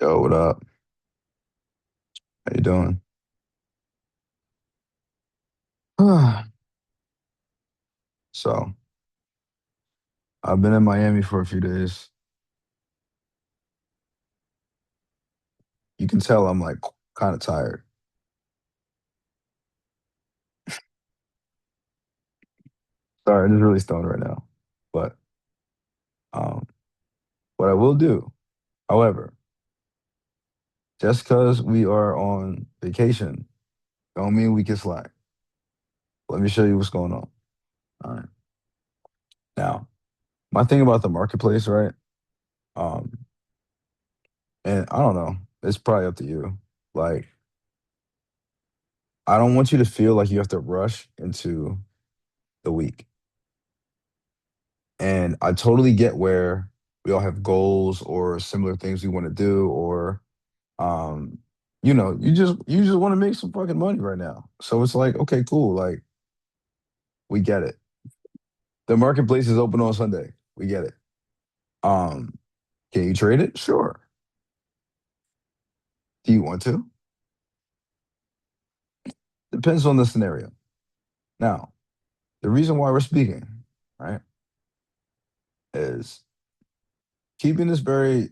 Yo, what up? How you doing? So, I've been in Miami for a few days. You can tell I'm like kind of tired. Sorry, I'm just really stoned right now. But um, what I will do, however, just because we are on vacation, don't mean we can slack. Let me show you what's going on. All right. Now, my thing about the marketplace, right? Um, and I don't know, it's probably up to you. Like, I don't want you to feel like you have to rush into the week. And I totally get where we all have goals or similar things we want to do, or um, you just want to make some fucking money right now. So it's like, okay, cool. Like, we get it. The marketplace is open on Sunday. We get it. Um, can you trade it? Sure. Do you want to? Depends on the scenario. Now, the reason why we're speaking, right, is keeping this very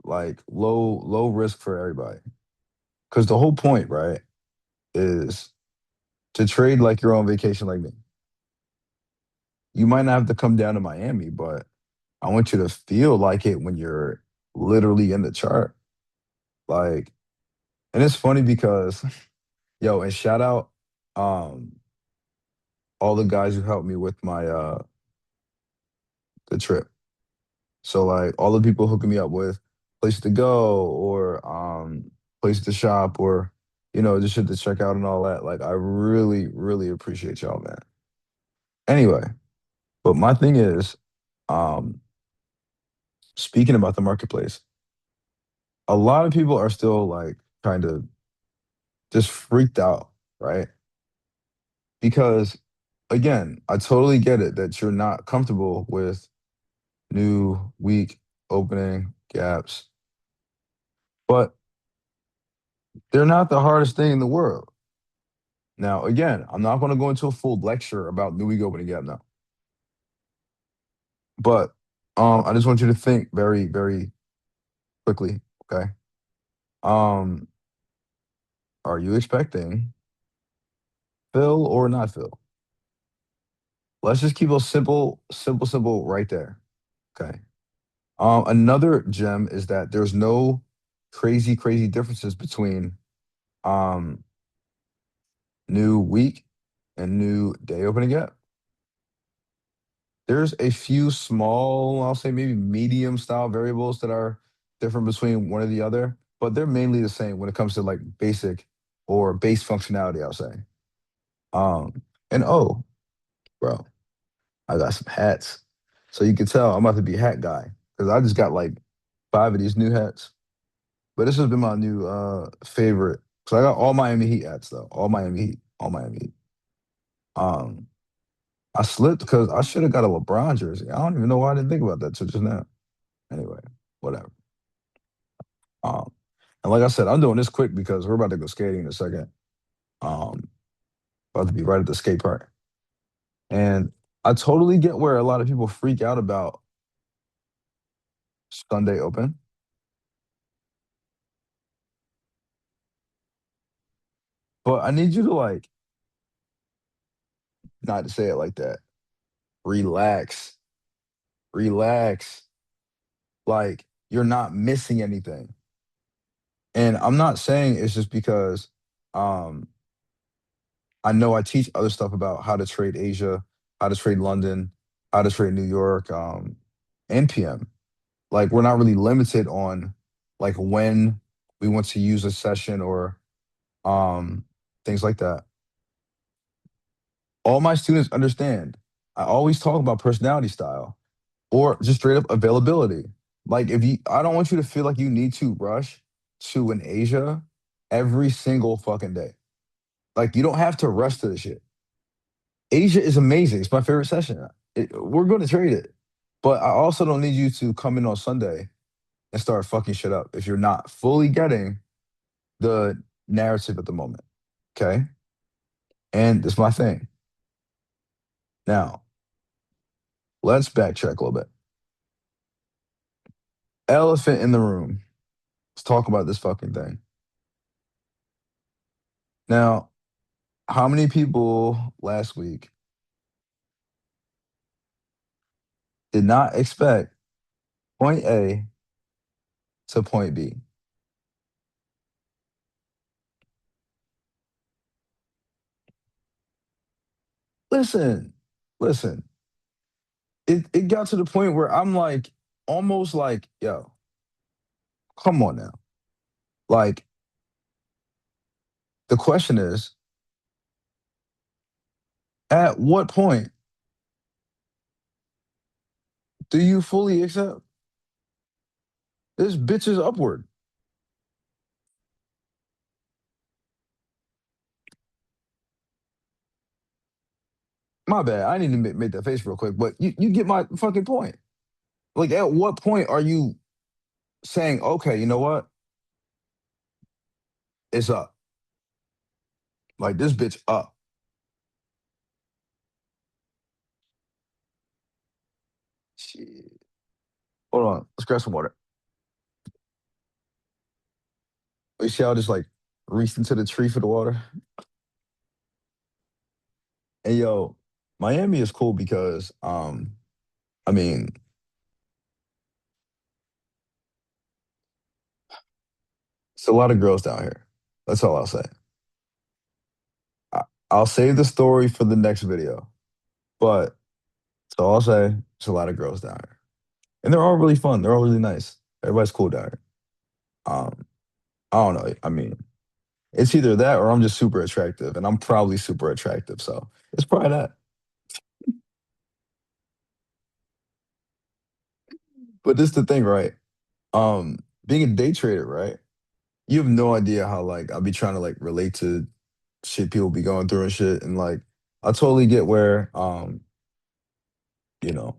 like low risk for everybody. Because the whole point, right, is to trade like you're on vacation like me. You might not have to come down to Miami, but I want you to feel like it when you're literally in the chart. Like, and it's funny because, yo, and shout out um all the guys who helped me with my the trip. So like all the people hooking me up with places to go or places to shop or just shit to check out and all that. Like I really, really appreciate y'all, man. Anyway, but my thing is, um, speaking about the marketplace, a lot of people are still like kind of just freaked out, right? Because again, I totally get it that you're not comfortable with new week opening gaps, but they're not the hardest thing in the world. Now, again, I'm not going to go into a full lecture about new week opening gap now, but I just want you to think very, very quickly. Okay. Um, are you expecting fill or not fill? Let's just keep it simple, simple, simple right there. Okay. Another gem is that there's no crazy, crazy differences between um, new week and new day opening gap. There's a few small, I'll say maybe medium style variables that are different between one or the other, but they're mainly the same when it comes to like basic or base functionality, I'll say. And oh, bro, I got some hats. So you can tell I'm about to be a hat guy because I just got like five of these new hats. But this has been my new favorite. So I got all Miami Heat hats though. All Miami Heat. All Miami Heat. Um I slipped because I should have got a LeBron jersey. I don't even know why I didn't think about that till just now. Anyway, whatever. Um and like I said, I'm doing this quick because we're about to go skating in a second. Um About to be right at the skate park. And I totally get where a lot of people freak out about Sunday open. But I need you to like not to say it like that. Relax. Relax. Like you're not missing anything. And I'm not saying it's just because um, I know I teach other stuff about how to trade Asia, how to trade London, how to trade New York, and PM. Like we're not really limited on like when we want to use a session or um, things like that. All my students understand. I always talk about personality style or just straight up availability. Like if you, I don't want you to feel like you need to rush to an Asia every single fucking day. Like you don't have to rush to the shit. Asia is amazing. It's my favorite session. We're going to trade it, but I also don't need you to come in on Sunday and start fucking shit up if you're not fully getting the narrative at the moment. Okay. And this is my thing. Now, let's backtrack a little bit. Elephant in the room. Let's talk about this fucking thing. Now, how many people last week did not expect point A to point B? Listen, listen. It got to the point where I'm like, almost like, yo, come on now. Like, the question is, at what point do you fully accept this bitch is upward? My bad. I didn't even make that face real quick, but you get my fucking point. Like, at what point are you saying, okay, you know what? It's up. Like, this bitch up. Shit. Hold on. Let's grab some water. You see how I just like reached into the tree for the water? And yo, Miami is cool because I mean, it's a lot of girls down here. That's all I'll say. I, I'll save the story for the next video. But so I'll say it's a lot of girls down here. And they're all really fun. They're all really nice. Everybody's cool down here. Um, I don't know. I mean, it's either that or I'm just super attractive, and I'm probably super attractive. So it's probably that. But this is the thing, right? Being a day trader, right? You have no idea how like I'll be trying to like relate to shit people be going through and shit. And like I totally get where you know,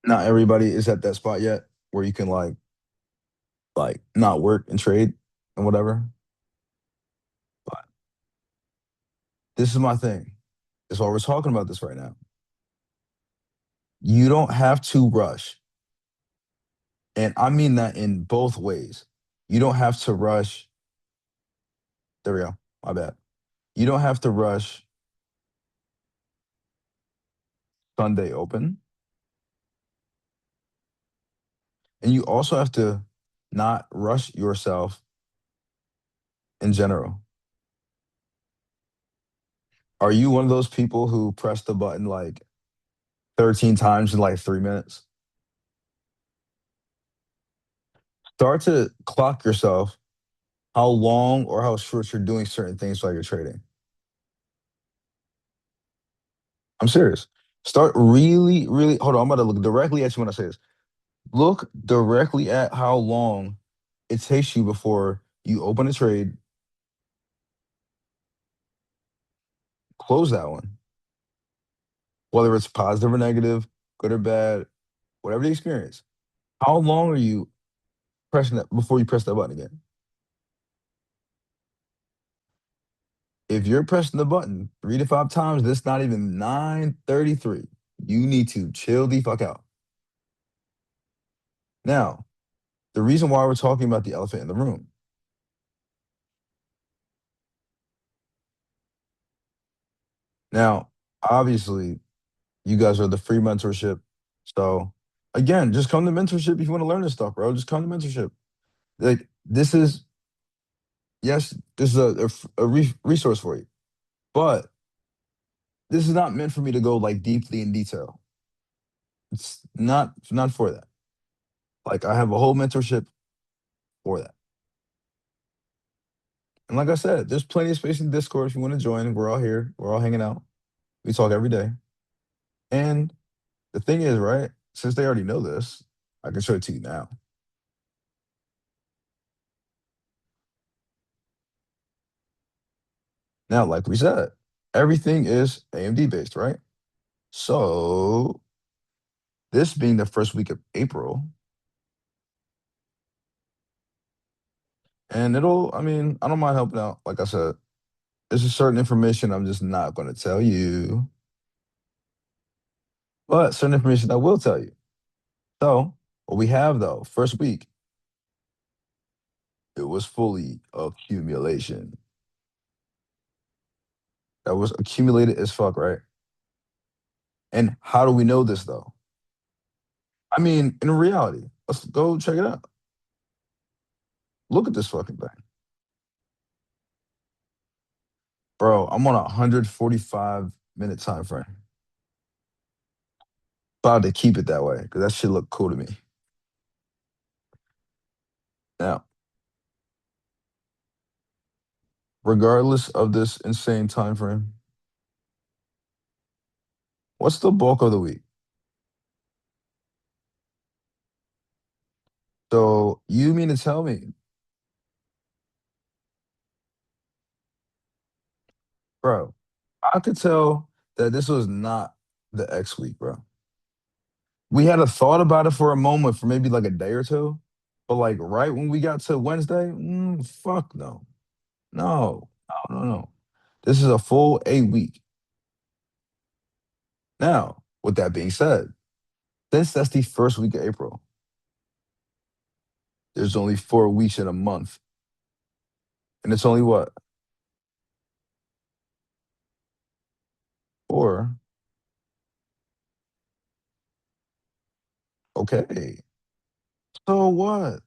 not everybody is at that spot yet where you can like not work and trade and whatever. But this is my thing. That's why we're talking about this right now. You don't have to rush. And I mean that in both ways. You don't have to rush. There we go. My bad. You don't have to rush Sunday open. And you also have to not rush yourself in general. Are you one of those people who press the button like 13 times in like 3 minutes? Start to clock yourself how long or how short you're doing certain things while you're trading. I'm serious. Start really, really. Hold on. I'm about to look directly at you when I say this. Look directly at how long it takes you before you open a trade, close that one, whether it's positive or negative, good or bad, whatever the experience. How long are you pressing that before you press that button again? If you're pressing the button 3 to 5 times, that's not even 9:33. You need to chill the fuck out. Now, the reason why we're talking about the elephant in the room. Now, obviously, you guys are the free mentorship. So again, just come to mentorship if you want to learn this stuff, bro. Just come to mentorship. Like this is yes, this is a resource for you, but this is not meant for me to go like deeply in detail. It's not for that. Like I have a whole mentorship for that. And like I said, there's plenty of space in Discord if you want to join. We're all here. We're all hanging out. We talk every day. And the thing is, right? Since they already know this, I can show it to you now. Now, like we said. Everything is AMD based, right? So this being the first week of April, and I mean, I don't mind helping out. Like I said, there's a certain information I'm just not going to tell you, but certain information I will tell you. So what we have though, first week, it was fully accumulation. That was accumulated as fuck, right? And how do we know this though? I mean, in reality, let's go check it out. Look at this fucking thing. Bro, I'm on a 145-minute time frame. About to keep it that way because that shit look cool to me. Now, regardless of this insane time frame, what's the bulk of the week? So you mean to tell me, bro, I could tell that this was not the X week, bro. We had a thought about it for a moment for maybe like a day or two, but like right when we got to Wednesday, fuck no. No, no, no, no. This is a full 8 week. Now, with that being said, since that's the first week of April, there's only 4 weeks in a month. And it's only what? Four? Okay. So what?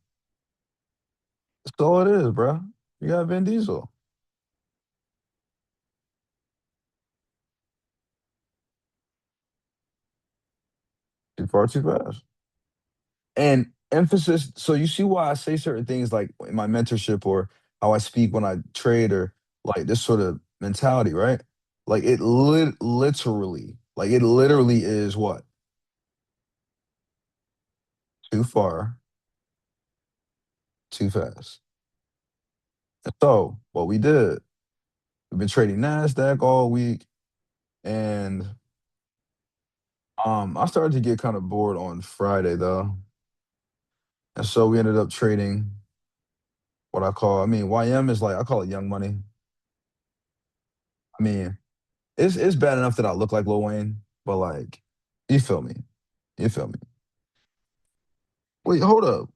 That's all it is, bro. You got Vin Diesel. Too far, too fast. And emphasis. So you see why I say certain things like in my mentorship or how I speak when I trade or like this sort of mentality, right? Like it literally is what? Too far, too fast. And so what we did, we've been trading NASDAQ all week. And I started to get kind of bored on Friday though. And so we ended up trading what I mean, YM is like I call it young money. I mean, it's bad enough that I look like Lil Wayne, but like, you feel me? You feel me? Wait, hold up.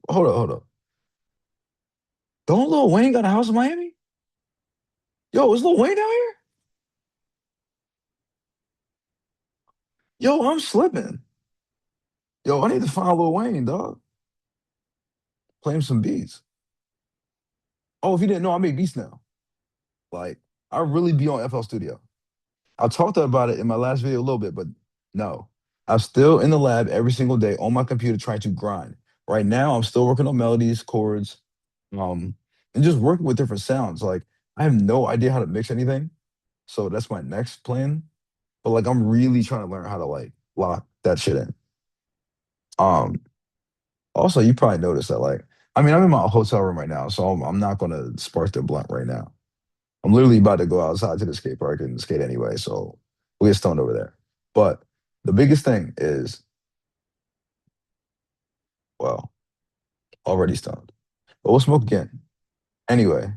Don't Lil Wayne got a house in Miami? Yo, is Lil Wayne out here? Yo, I'm slipping. Yo, I need to find Lil Wayne, dog. Play him some beats. Oh, if you didn't know, I make beats now. Like, I really be on FL Studio. I talked about it in my last video a little bit, but no. I'm still in the lab every single day on my computer trying to grind. Right now, I'm still working on melodies, chords, um, and just working with different sounds. Like, I have no idea how to mix anything. So that's my next plan. But like I'm really trying to learn how to like lock that shit in. Um, Also you probably noticed that like I mean I'm in my hotel room right now, so I'm not gonna spark the blunt right now. I'm literally about to go outside to the skate park and skate anyway, so we'll get stoned over there. But the biggest thing is, well, already stoned. But we'll smoke again. Anyway,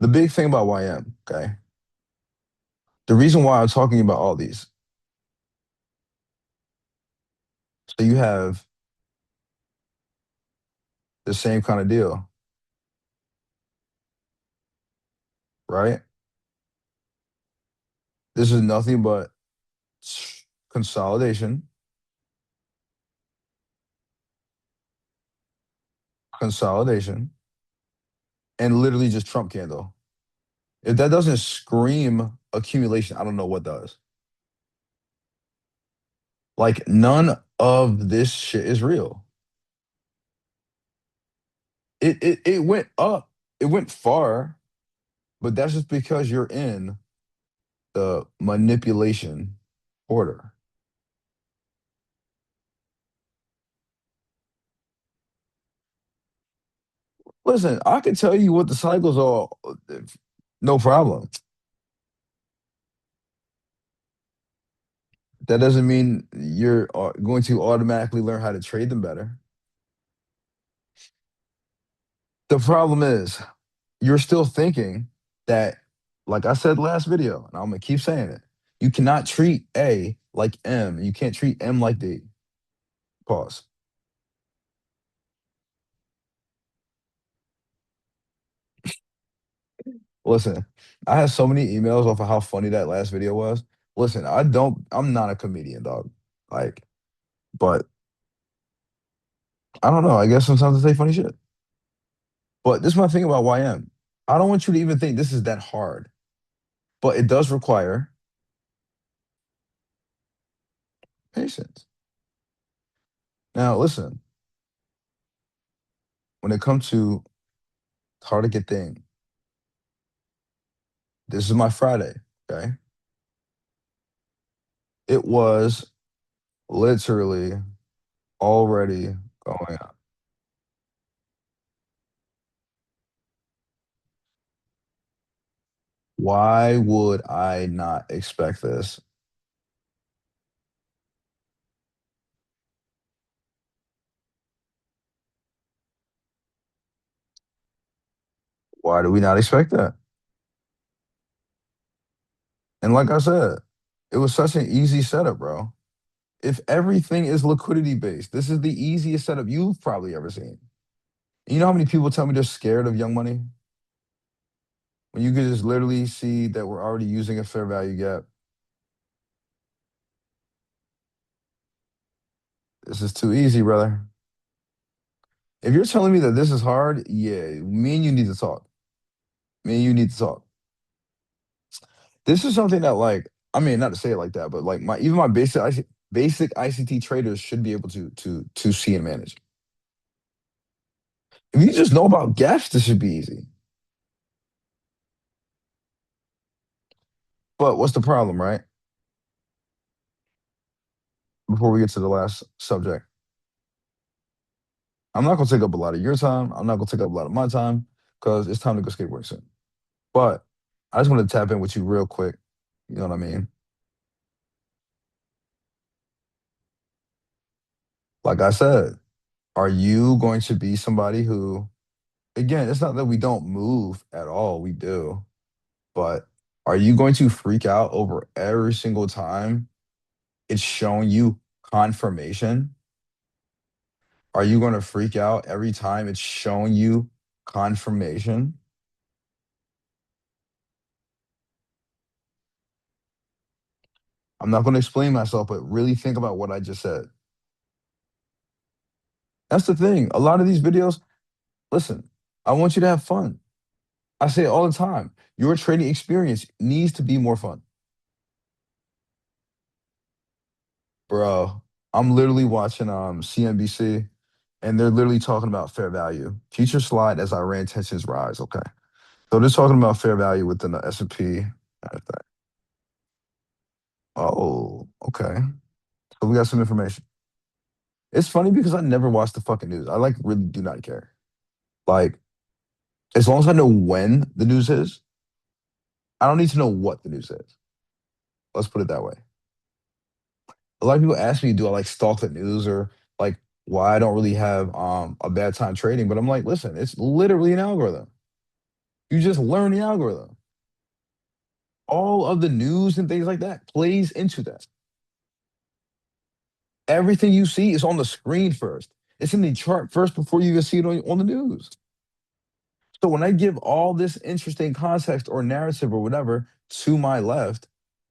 the big thing about YM, okay? The reason why I'm talking about all these, so you have the same kind of deal, right? This is nothing but consolidation, consolidation, and literally just Trump candle. If that doesn't scream accumulation, I don't know what does. Like none of this shit is real. It went up, it went far, but that's just because you're in the manipulation order. Listen, I can tell you what the cycles are, no problem. That doesn't mean you're going to automatically learn how to trade them better. The problem is you're still thinking that, like I said last video, and I'm gonna keep saying it, you cannot treat A like M. You can't treat M like D. Pause. Listen, I had so many emails off of how funny that last video was. Listen, I'm not a comedian, dog. Like, but I don't know. I guess sometimes I say funny shit. But this is my thing about YM. I don't want you to even think this is that hard, but it does require patience. Now, listen, when it comes to hard to get thing, this is my Friday, okay? It was literally already going up. Why would I not expect this? Why do we not expect that? And like I said, it was such an easy setup, bro. If everything is liquidity based, this is the easiest setup you've probably ever seen. You know how many people tell me they're scared of young money? When you could just literally see that we're already using a fair value gap. This is too easy, brother. If you're telling me that this is hard, yeah, me and you need to talk. Me and you need to talk. This is something that, like, I mean, not to say it like that, but like my even my basic ICT traders should be able to see and manage. If you just know about gaps, this should be easy. But what's the problem, right? Before we get to the last subject, I'm not gonna take up a lot of your time. I'm not gonna take up a lot of my time because it's time to go skateboarding soon. But I just want to tap in with you real quick. You know what I mean? Like I said, are you going to be somebody who, again, it's not that we don't move at all, we do, but are you going to freak out over every single time it's showing you confirmation? Are you going to freak out every time it's showing you confirmation? I'm not going to explain myself, but really think about what I just said. That's the thing. A lot of these videos, listen, I want you to have fun. I say it all the time. Your trading experience needs to be more fun. Bro, I'm literally watching CNBC and they're literally talking about fair value. Future slide as Iran tensions rise. Okay. So they're talking about fair value within the S&P. Oh, okay. So we got some information. It's funny because I never watch the fucking news. I like really do not care. Like, as long as I know when the news is, I don't need to know what the news is. Let's put it that way. A lot of people ask me, do I like stalk the news or like why I don't really have a bad time trading? But I'm like, listen, it's literally an algorithm. You just learn the algorithm. All of the news and things like that plays into that. Everything you see is on the screen first. It's in the chart first before you even see it on the news. So when I give all this interesting context or narrative or whatever to my left,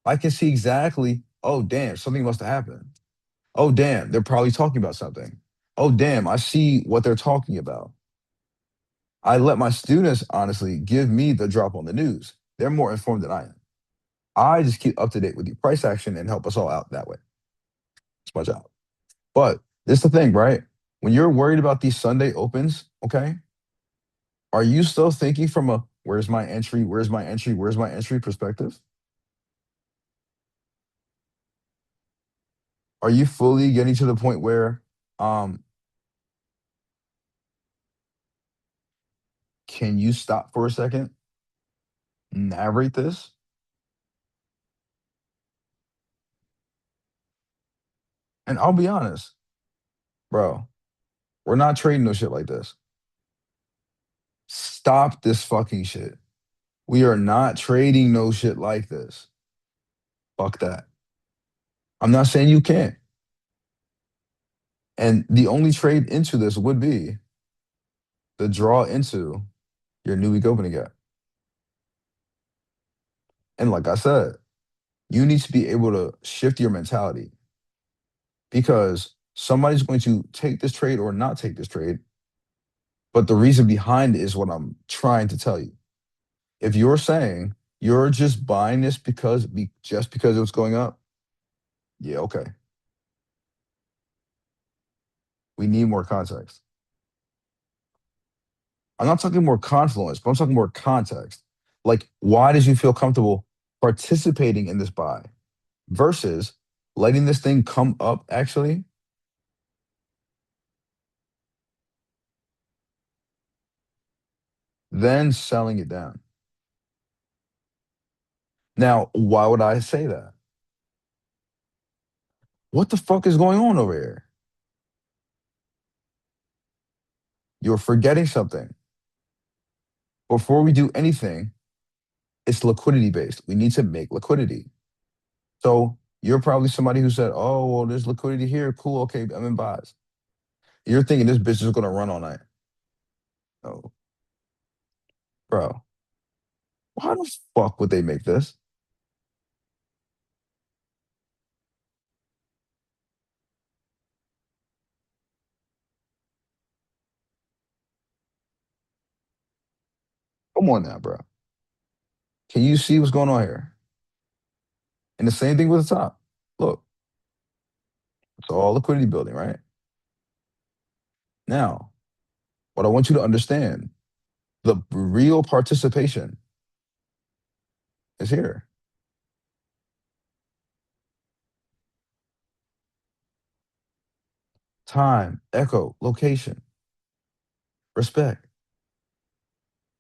I can see exactly, oh, damn, something must have happened. Oh, damn, they're probably talking about something. Oh, damn, I see what they're talking about. I let my students honestly give me the drop on the news. They're more informed than I am. I just keep up to date with the price action and help us all out that way. It's my job. But this is the thing, right? When you're worried about these Sunday opens, okay, are you still thinking from a where's my entry, where's my entry, where's my entry perspective? Are you fully getting to the point where um can you stop for a second, narrate this? And I'll be honest, bro, we're not trading no shit like this. Stop this fucking shit. We are not trading no shit like this. Fuck that. I'm not saying you can't. And the only trade into this would be the draw into your new week opening gap. And like I said, you need to be able to shift your mentality because somebody's going to take this trade or not take this trade. But the reason behind it is what I'm trying to tell you. If you're saying you're just buying this just because it was going up, yeah, okay. We need more context. I'm not talking more confluence, but I'm talking more context. Like, why did you feel comfortable participating in this buy versus letting this thing come up actually, then selling it down? Now, why would I say that? What the fuck is going on over here? You're forgetting something. Before we do anything, it's liquidity based. We need to make liquidity. So you're probably somebody who said, oh, well, there's liquidity here. Cool. Okay. I'm in buys. You're thinking this bitch is going to run all night. Oh, bro, why the fuck would they make this? Come on now, bro. Can you see what's going on here? And the same thing with the top. Look, it's all liquidity building, right? Now, what I want you to understand, the real participation is here. Time, echo, location, respect,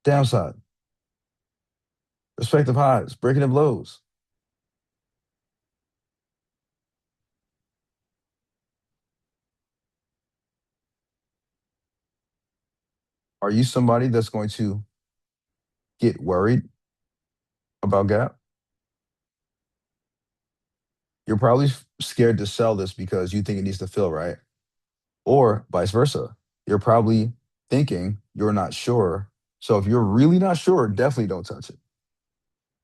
downside, respective highs, breaking of lows. Are you somebody that's going to get worried about gap? You're probably scared to sell this because you think it needs to fill, right? Or vice versa. You're probably thinking you're not sure. So if you're really not sure, definitely don't touch it.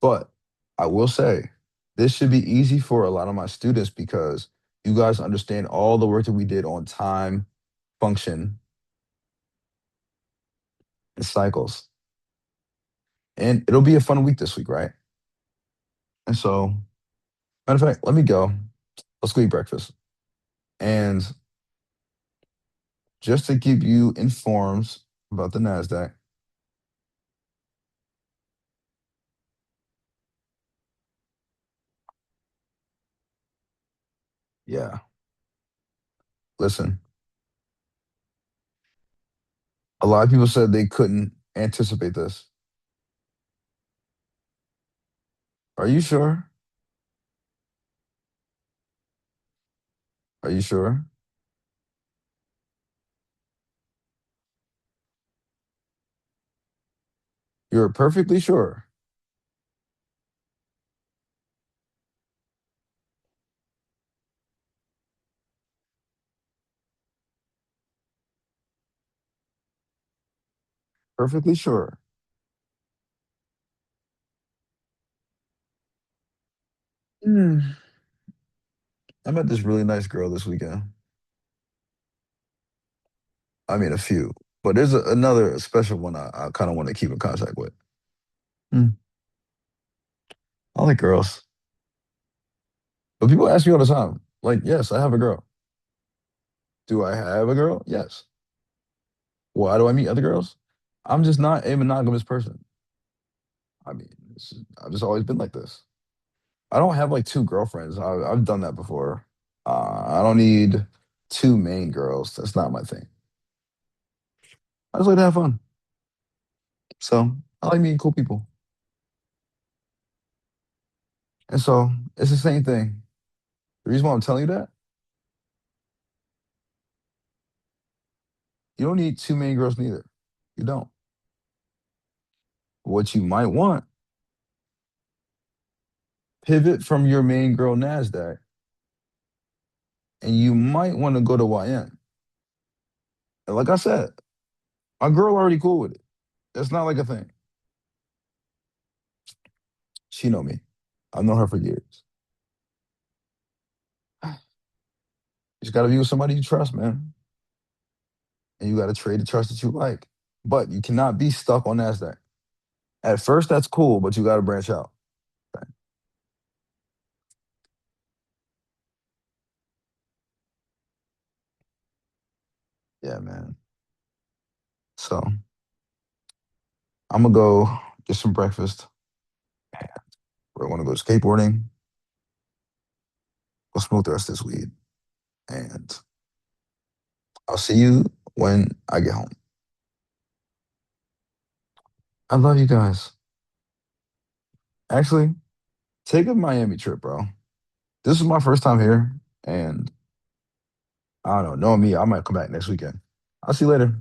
But I will say this should be easy for a lot of my students because you guys understand all the work that we did on time, function, and cycles. And it'll be a fun week this week, right? And so, matter of fact, let me go. Let's go eat breakfast. And just to keep you informed about the NASDAQ, yeah, listen, a lot of people said they couldn't anticipate this. Are you sure? Are you sure? You're perfectly sure. Perfectly sure. Hmm. I met this really nice girl this weekend. I mean, a few, but there's another special one I kind of want to keep in contact with. Hmm. I like girls, but people ask me all the time, like, yes, I have a girl. Do I have a girl? Yes. Why do I meet other girls? I'm just not a monogamous person. I mean, I've just always been like this. I don't have like two girlfriends. I've done that before. I don't need two main girls. That's not my thing. I just like to have fun. So I like meeting cool people. And so it's the same thing. The reason why I'm telling you that, You don't need two main girls neither. You don't. What you might want, pivot from your main girl NASDAQ, and you might want to go to YM. And like I said, my girl already cool with it. It's not like a thing. She know me. I've known her for years. You just gotta be with somebody you trust, man. And you gotta trade the trust that you like. But you cannot be stuck on NASDAQ. At first, that's cool, but you gotta branch out. Yeah, man. So I'm gonna go get some breakfast. We're gonna go skateboarding. Go smoke the rest of this weed. And I'll see you when I get home. I love you guys. Actually, take a Miami trip, bro. This is my first time here, and I don't know. Knowing me, I might come back next weekend. I'll see you later.